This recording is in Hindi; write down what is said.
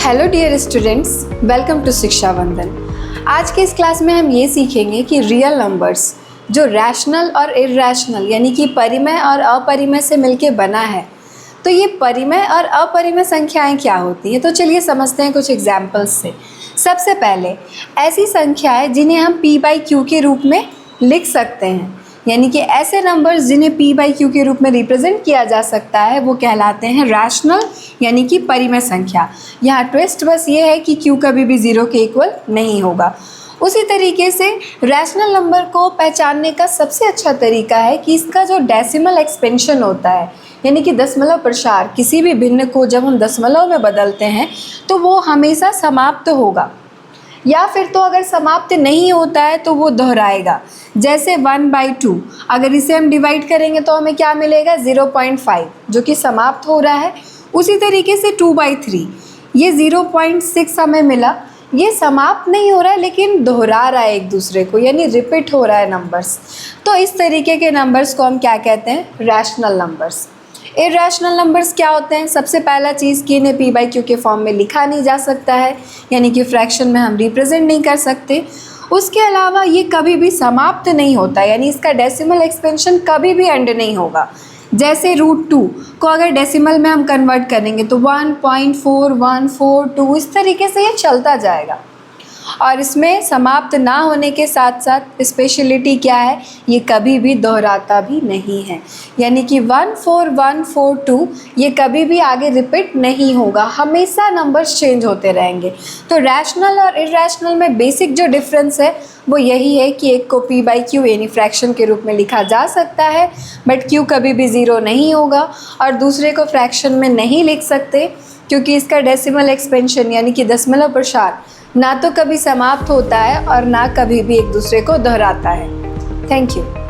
Hello dear students, welcome to Shiksha Vandan. आज के इस क्लास में हम ये सीखेंगे कि रियल नंबर्स जो रैशनल और इर्रैशनल यानी कि परिमेय और अपरिमेय से मिलके बना है, तो ये परिमेय और अपरिमेय संख्याएं क्या होती हैं। तो चलिए समझते हैं कुछ एग्जाम्पल्स से। सबसे पहले ऐसी संख्याएं जिन्हें हम p/q के रूप में लिख सकते हैं, यानी कि ऐसे नंबर्स जिन्हें p/q के रूप में रिप्रेजेंट किया जा सकता है वो कहलाते हैं रैशनल यानी कि परिमेय संख्या। यहाँ ट्विस्ट बस ये है कि q कभी भी 0 के इक्वल नहीं होगा। उसी तरीके से रैशनल नंबर को पहचानने का सबसे अच्छा तरीका है कि इसका जो डेसिमल एक्सपेंशन होता है, यानी कि दशमलव प्रसार, किसी भी भिन्न को जब हम दशमलव में बदलते हैं तो वो हमेशा समाप्त होगा, या फिर तो अगर समाप्त नहीं होता है तो वो दोहराएगा। जैसे 1/2 अगर इसे हम डिवाइड करेंगे तो हमें क्या मिलेगा, 0.5 जो कि समाप्त हो रहा है। उसी तरीके से 2/3 ये 0.6 हमें मिला, ये समाप्त नहीं हो रहा है लेकिन दोहरा रहा है एक दूसरे को, यानी रिपीट हो रहा है नंबर्स। तो इस तरीके के नंबर्स को हम क्या कहते हैं, रैशनल नंबर्स। इर्रैशनल नंबर्स क्या होते हैं, सबसे पहला चीज़ कि इन्हें p/q के फॉर्म में लिखा नहीं जा सकता है, यानी कि फ्रैक्शन में हम रिप्रेजेंट नहीं कर सकते। उसके अलावा ये कभी भी समाप्त नहीं होता, यानी इसका डेसिमल एक्सपेंशन कभी भी एंड नहीं होगा। जैसे √2 को अगर डेसिमल में हम कन्वर्ट करेंगे तो 1.4142 इस तरीके से ये चलता जाएगा। और इसमें समाप्त ना होने के साथ साथ स्पेशलिटी क्या है, ये कभी भी दोहराता भी नहीं है, यानी कि 14142 ये कभी भी आगे रिपीट नहीं होगा, हमेशा नंबर्स चेंज होते रहेंगे। तो रैशनल और इर्रैशनल में बेसिक जो डिफरेंस है वो यही है कि एक को p/q यानी फ्रैक्शन के रूप में लिखा जा सकता है, बट q कभी भी 0 नहीं होगा, और दूसरे को फ्रैक्शन में नहीं लिख सकते क्योंकि इसका डेसिमल एक्सपेंशन यानी कि दशमलव प्रसार ना तो कभी समाप्त होता है और ना कभी भी एक दूसरे को दोहराता है। Thank you.